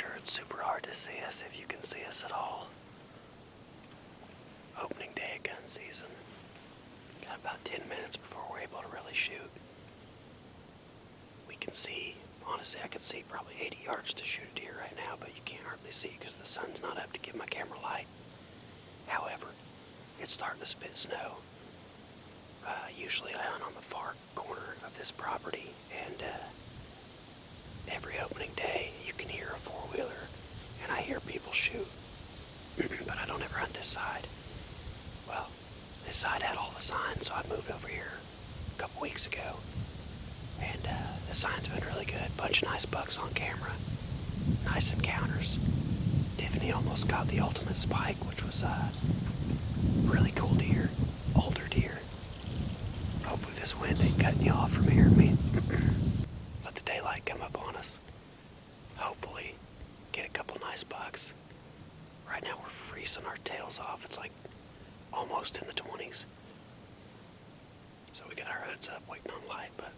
sure it's super hard to see us if you can see us at all. Opening day of gun season. Got about 10 minutes before we're able to really shoot. We can see, honestly, I could see probably 80 yards to shoot a deer right now, but you can't hardly see because the sun's not up to give my camera light. However, it's starting to spit snow. Usually I hunt on the far corner of this property, and every opening day you can hear a four-wheeler, and I hear people shoot, but I don't ever hunt this side. Well, this side had all the signs, so I moved over here a couple weeks ago, and the signs have been really good. Bunch of nice bucks on camera, nice encounters. Tiffany almost got the ultimate spike, which was really cool deer, older deer. Hopefully this wind ain't cutting you off from hearing me. Let the daylight come up on us. Hopefully get a couple nice bucks. Right now we're freezing our tails off. It's like almost in the 20s. So we got our hoods up waiting on light, but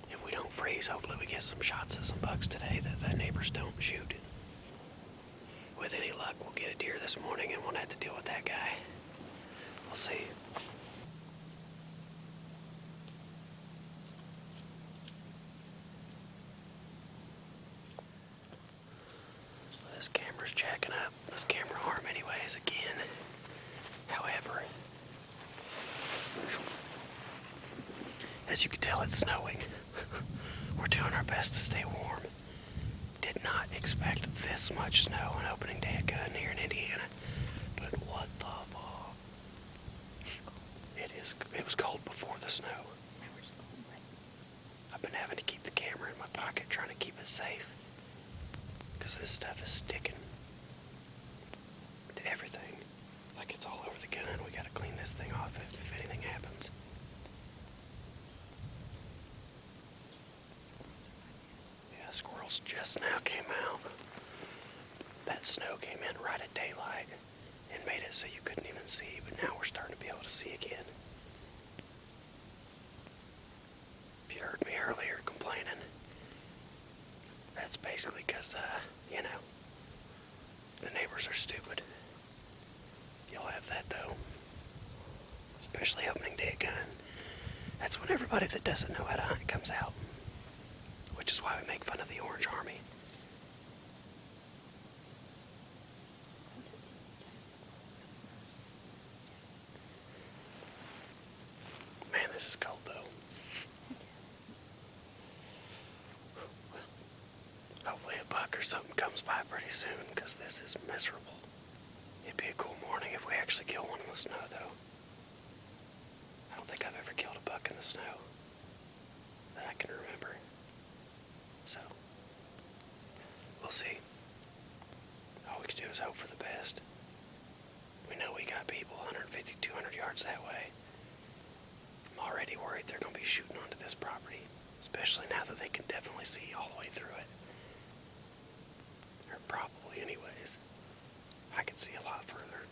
if we don't freeze, hopefully we get some shots of some bucks today that the neighbors don't shoot. With any luck, we'll get a deer this morning and won't have to deal with that guy. We'll see. This camera's jacking up. This camera arm anyways, again. However, as you can tell, it's snowing. We're doing our best to stay warm. Did not expect this much snow on opening day of gun here in Indiana. But what the fuck? It was cold before the snow. I've been having to keep the camera in my pocket trying to keep it safe. Because this stuff is sticking to everything. Like it's all over the gun. We gotta clean this thing off if anything happens. Yeah, squirrels just now came out. That snow came in right at daylight and made it so you couldn't even see, but now we're starting to be able to see again. If you heard me earlier complaining, that's basically because, the neighbors are stupid. You'll have that, though. Especially opening day of gun. That's when everybody that doesn't know how to hunt comes out. Which is why we make fun of the Orange Army. Man, this is cold, though. Hopefully a buck or something comes by pretty soon, because this is miserable. It'd be a cool morning if we actually kill one in the snow, though. I don't think I've ever killed a buck in the snow that I can remember. So, we'll see. All we can do is hope for the best. We know we got people 150, 200 yards that way. I'm already worried they're going to be shooting onto this property, especially now that they can definitely see all the way through it. Or probably anyways. I can see a lot further.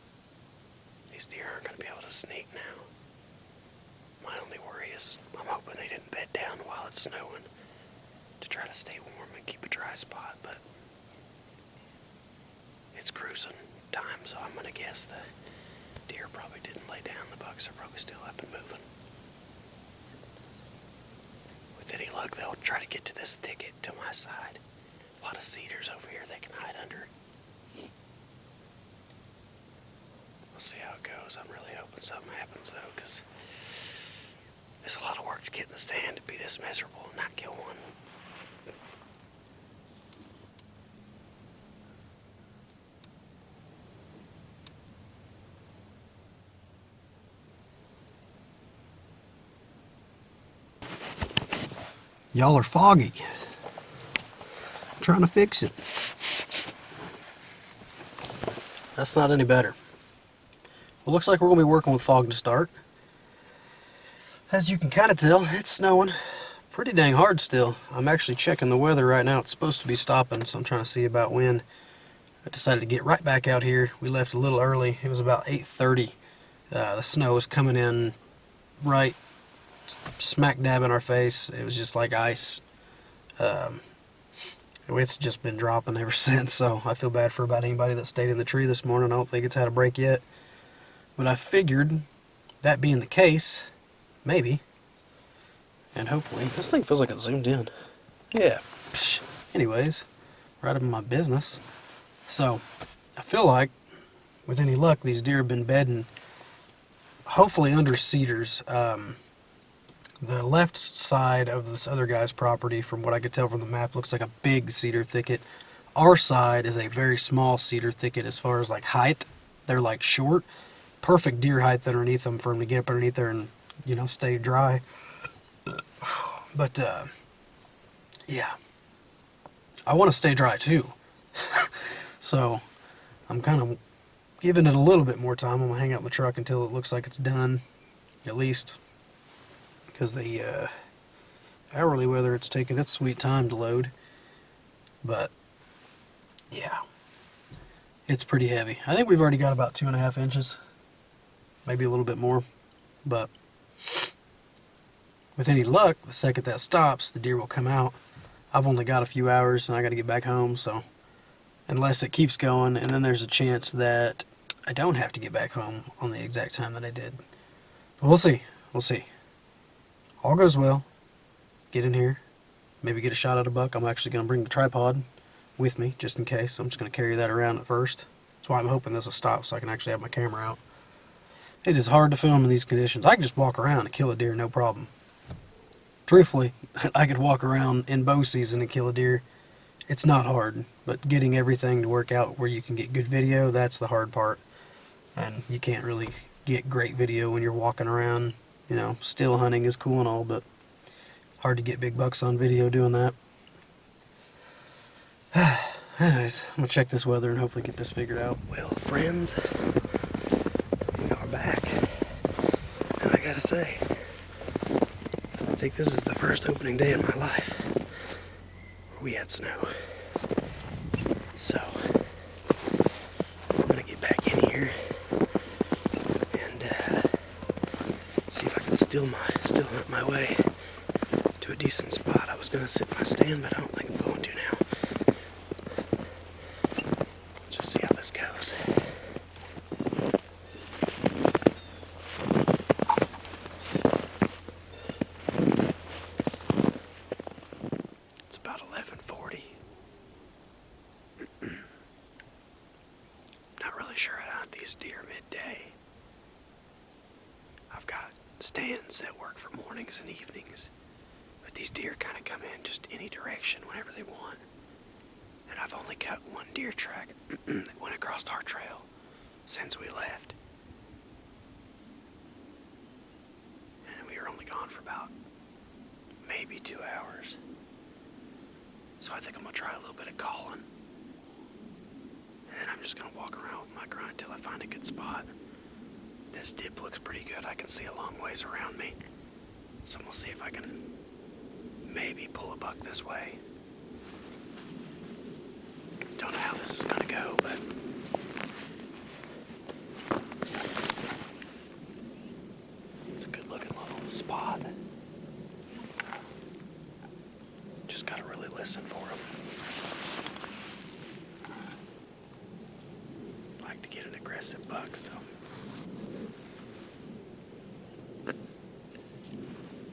These deer aren't going to be able to sneak now. My only worry is I'm hoping they didn't bed down while it's snowing to try to stay warm and keep a dry spot, but it's cruising time, so I'm going to guess the deer probably didn't lay down. The bucks are probably still up and moving. With any luck, they'll try to get to this thicket to my side. A lot of cedars over here they can hide under. We'll see how it goes. I'm really hoping something happens, though, because it's a lot of work to get in the stand to be this miserable and not kill one. Y'all are foggy. I'm trying to fix it. That's not any better. Well, looks like we're going to be working with fog to start. As you can kind of tell, it's snowing pretty dang hard still. I'm actually checking the weather right now. It's supposed to be stopping, so I'm trying to see about when. I decided to get right back out here. We left a little early. It was about 8:30. The snow was coming in right smack dab in our face. It was just like ice. It's just been dropping ever since, so I feel bad for about anybody that stayed in the tree this morning. I don't think it's had a break yet. But I figured, that being the case, maybe, and hopefully, this thing feels like it zoomed in. Yeah. Psh. Anyways, right up in my business. So, I feel like, with any luck, these deer have been bedding, hopefully under cedars. The left side of this other guy's property, from what I could tell from the map, looks like a big cedar thicket. Our side is a very small cedar thicket as far as like height. They're like short. Perfect deer height underneath them for them to get up underneath there and, you know, stay dry. But, yeah. I want to stay dry too. So, I'm kind of giving it a little bit more time. I'm going to hang out in the truck until it looks like it's done. At least. Because the hourly weather, it's taking its sweet time to load. But, yeah. It's pretty heavy. I think we've already got about 2.5 inches. Maybe a little bit more. But, with any luck, the second that stops, the deer will come out. I've only got a few hours and I got to get back home, so unless it keeps going, and then there's a chance that I don't have to get back home on the exact time that I did. But we'll see. We'll see. All goes well. Get in here. Maybe get a shot at a buck. I'm actually going to bring the tripod with me just in case. I'm just going to carry that around at first. That's why I'm hoping this will stop so I can actually have my camera out. It is hard to film in these conditions. I can just walk around and kill a deer, no problem. Truthfully, I could walk around in bow season and kill a deer. It's not hard, but getting everything to work out where you can get good video, that's the hard part. And you can't really get great video when you're walking around. You know, still hunting is cool and all, but hard to get big bucks on video doing that. Anyways, I'm going to check this weather and hopefully get this figured out. Well, friends, we are back. And I gotta say, I think this is the first opening day in my life where we had snow. So, I'm gonna get back in here and see if I can still hunt my way to a decent spot. I was gonna sit in my stand, but I don't think I'm going to now. Just see how this goes. It's about 11:40. Not really sure how to hunt these deer midday. I've got stands that work for mornings and evenings, but these deer kind of come in just any direction whenever they want. And I've only cut one deer track that went across our trail since we left. And we were only gone for about maybe 2 hours. So I think I'm gonna try a little bit of calling. And then I'm just gonna walk around with my grunt until I find a good spot. This dip looks pretty good. I can see a long ways around me. So we'll see if I can maybe pull a buck this way. Don't know how this is gonna go, but it's a good looking little spot. Just gotta really listen for them. Like to get an aggressive buck, so.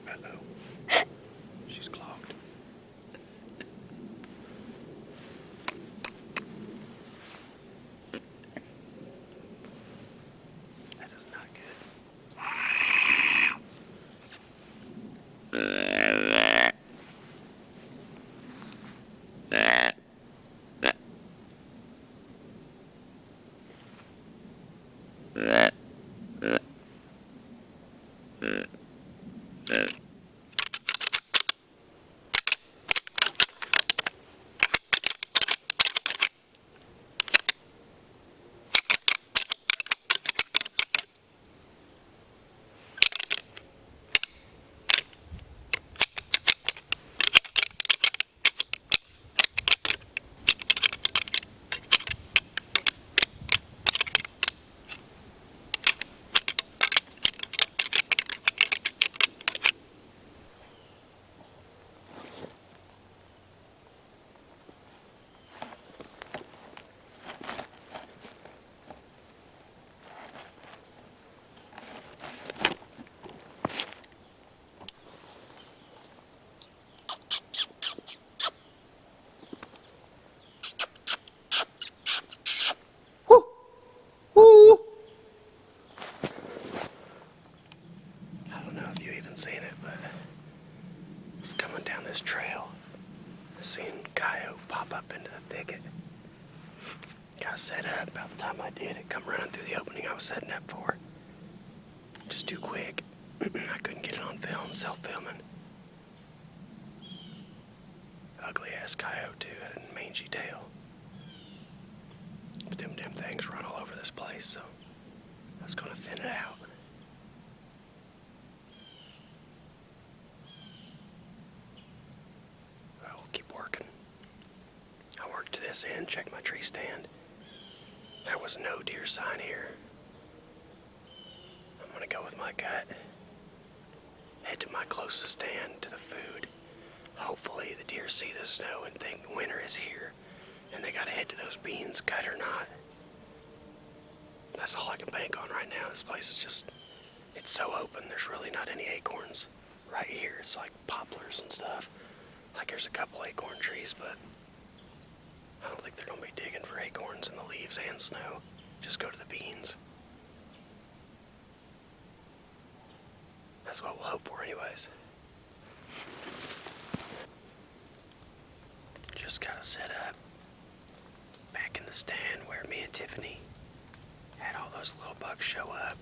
Uh-oh. She's clogged. That is not good. Seen coyote pop up into the thicket. Got set up. About the time I did, it come running through the opening I was setting up for. Just too quick. I couldn't get it on film, self-filming. Ugly ass coyote too, had a mangy tail. But them damn things run all over this place, so I was gonna thin it out. I will keep working. I worked to this end, checked my tree stand. There was no deer sign here. I'm gonna go with my gut. Head to my closest stand to the food. Hopefully the deer see the snow and think winter is here, and they gotta head to those beans, cut or not. That's all I can bank on right now. This place is just, it's so open, there's really not any acorns. Right here, it's like poplars and stuff. Like there's a couple acorn trees, but I don't think they're gonna be digging for acorns in the leaves and snow. Just go to the beans. That's what we'll hope for anyways. Just got set up back in the stand where me and Tiffany had all those little bucks show up.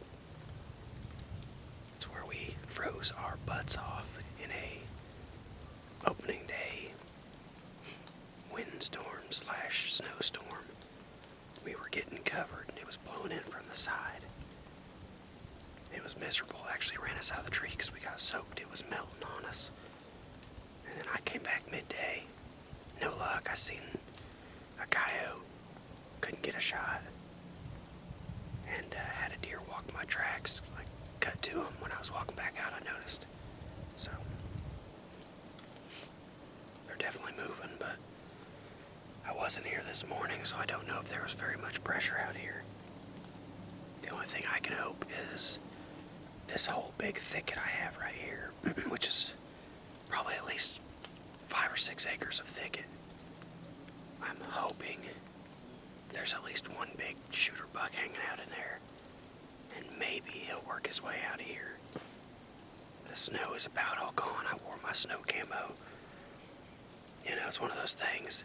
It's where we froze our butts off in a opening day windstorm / snowstorm. We were getting covered and it was blowing in from the side. It was miserable. It actually ran us out of the tree because we got soaked. It was melting on us. And then I came back midday. No luck. I seen a coyote. Couldn't get a shot. And had a deer walk my tracks. I cut to him when I was walking back out. I noticed. So they're definitely moving, but I wasn't here this morning, so I don't know if there was very much pressure out here. The only thing I can hope is this whole big thicket I have right here, which is probably at least 5 or 6 acres of thicket. I'm hoping there's at least one big shooter buck hanging out in there, and maybe he'll work his way out of here. The snow is about all gone. I wore my snow camo. You know, it's one of those things.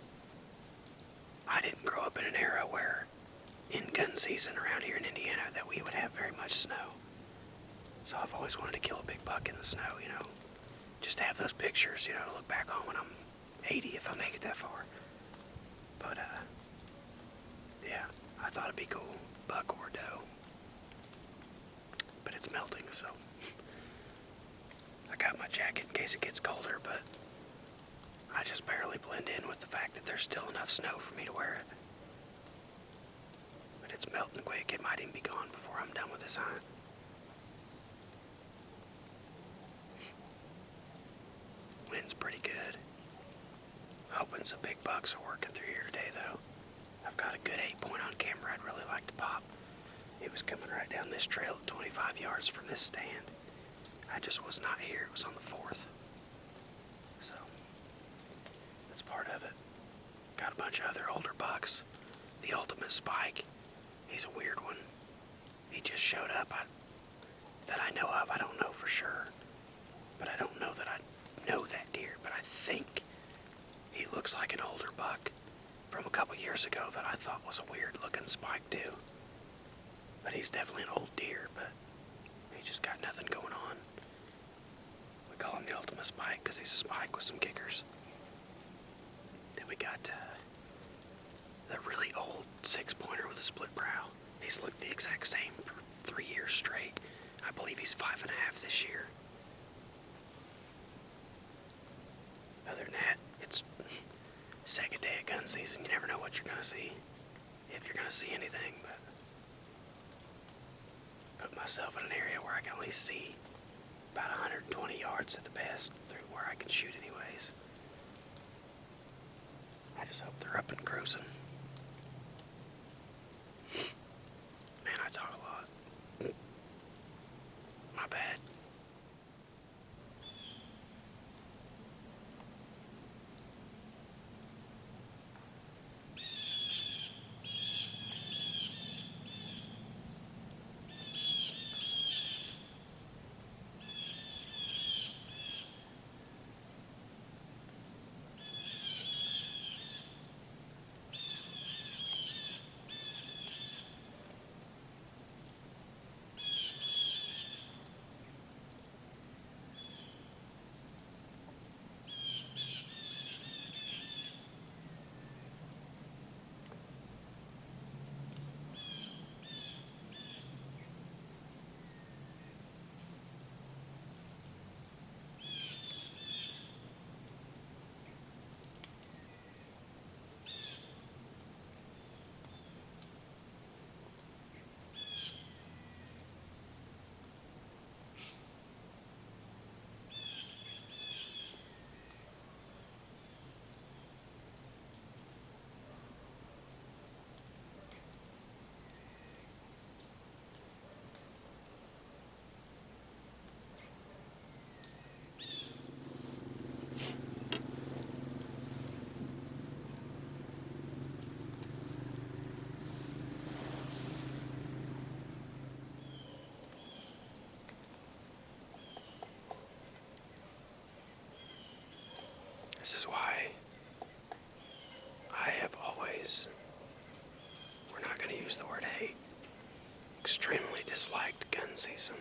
I didn't grow up in an era where in gun season around here in Indiana that we would have very much snow. So I've always wanted to kill a big buck in the snow, you know. Just to have those pictures, you know, to look back on when I'm 80 if I make it that far. But, yeah, I thought it'd be cool. Buck or doe. But it's melting, so. I got my jacket in case it gets colder, but I just barely blend in with the fact that there's still enough snow for me to wear it. But it's melting quick. It might even be gone before I'm done with this hunt. Wind's pretty good. Hoping some big bucks are working through here today, though. I've got a good 8-point on camera I'd really like to pop. It was coming right down this trail at 25 yards from this stand. I just was not here. It was on the 4th. So, that's part of it. Got a bunch of other older bucks. The ultimate spike. He's a weird one. He just showed up that I know of. I don't know for sure. But I don't know that I know that deer. But I think he looks like an older buck from a couple years ago that I thought was a weird looking spike too. But he's definitely an old deer, but he just got nothing going on. We call him the ultimate spike because he's a spike with some kickers. Then we got the really old 6-pointer with a split brow. He's looked the exact same for 3 years straight. I believe he's 5.5 this year. Other than that, it's second day of gun season. You never know what you're going to see. If you're going to see anything, but put myself in an area where I can at least see about 120 yards at the best through where I can shoot anyways. I just hope they're up and cruising. Man, I talk a lot. My bad. is why I have always, we're not going to use the word hate, extremely disliked gun season.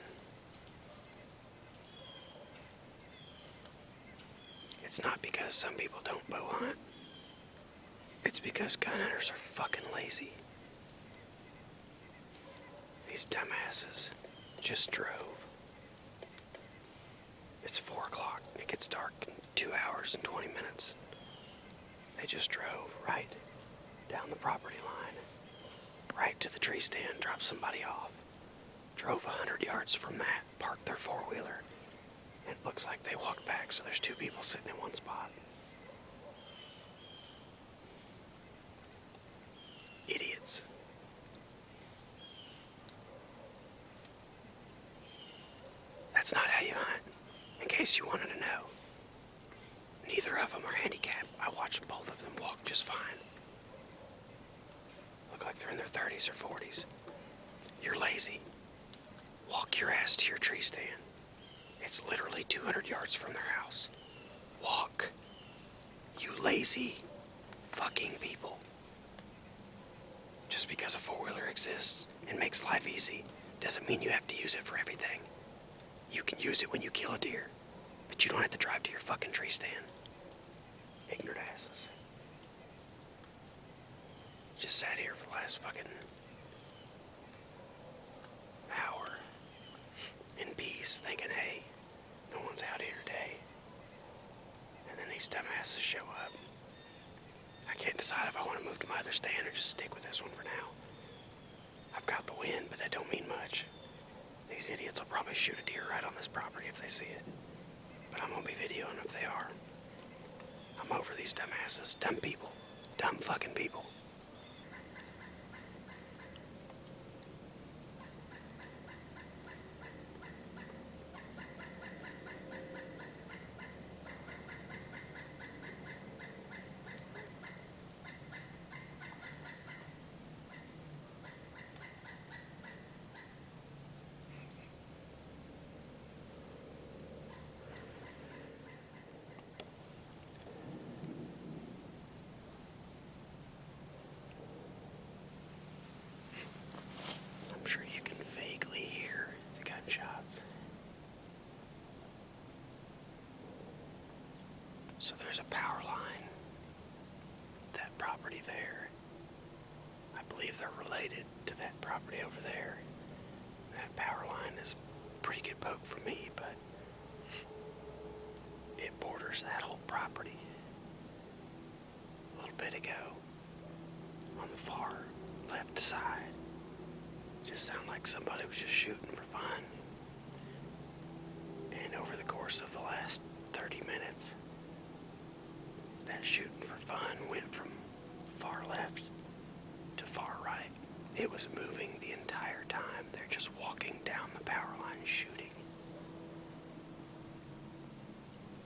It's not because some people don't bow hunt. It's because gun hunters are fucking lazy. These dumbasses just drove. It's 4 o'clock. It gets dark in 2 hours and 20 minutes. They just drove right down the property line, right to the tree stand, dropped somebody off, drove 100 yards from that, parked their four-wheeler, and it looks like they walked back, so there's 2 people sitting in one spot. Idiots. That's not how you hunt, in case you wanted to know. Neither of them are handicapped. I watched both of them walk just fine. Look like they're in their 30s or 40s. You're lazy. Walk your ass to your tree stand. It's literally 200 yards from their house. Walk. You lazy fucking people. Just because a four-wheeler exists and makes life easy doesn't mean you have to use it for everything. You can use it when you kill a deer, but you don't have to drive to your fucking tree stand. Ignorant asses. Just sat here for the last fucking hour in peace thinking, hey, no one's out here today. And then these dumbasses show up. I can't decide if I want to move to my other stand or just stick with this one for now. I've got the wind, but that don't mean much. These idiots will probably shoot a deer right on this property if they see it. But I'm gonna be videoing if they are. I'm over these dumbasses. Dumb people. Dumb fucking people. I'm sure you can vaguely hear the gunshots. So there's a power line. That property there. I believe they're related to that property over there. That power line is a pretty good poke for me, but it borders that whole property. A little bit ago, on the far left side, just sounded like somebody was just shooting for fun. And over the course of the last 30 minutes, that shooting for fun went from far left to far right. It was moving the entire time. They're just walking down the power line shooting.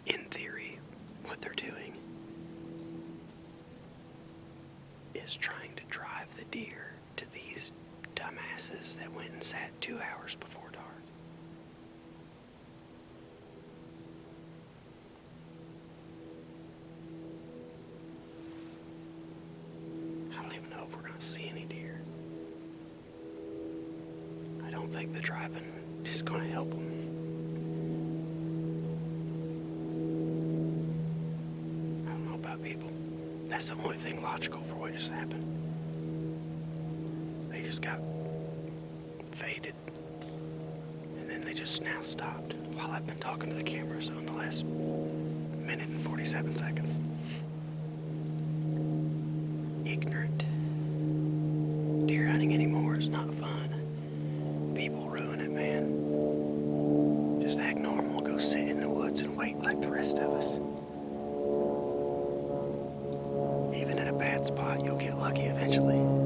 In theory, what they're doing is trying to drive the deer to these dumbasses that went and sat 2 hours before dark. I don't even know if we're gonna see any deer. I don't think the driving is gonna help them. I don't know about people. That's the only thing logical for what just happened. They just got faded. And then they just now stopped while I've been talking to the camera, so in the last minute and 47 seconds. Ignorant. Deer hunting anymore is not fun. People ruin it, man. Just act normal, go sit in the woods and wait like the rest of us. Even in a bad spot, you'll get lucky eventually.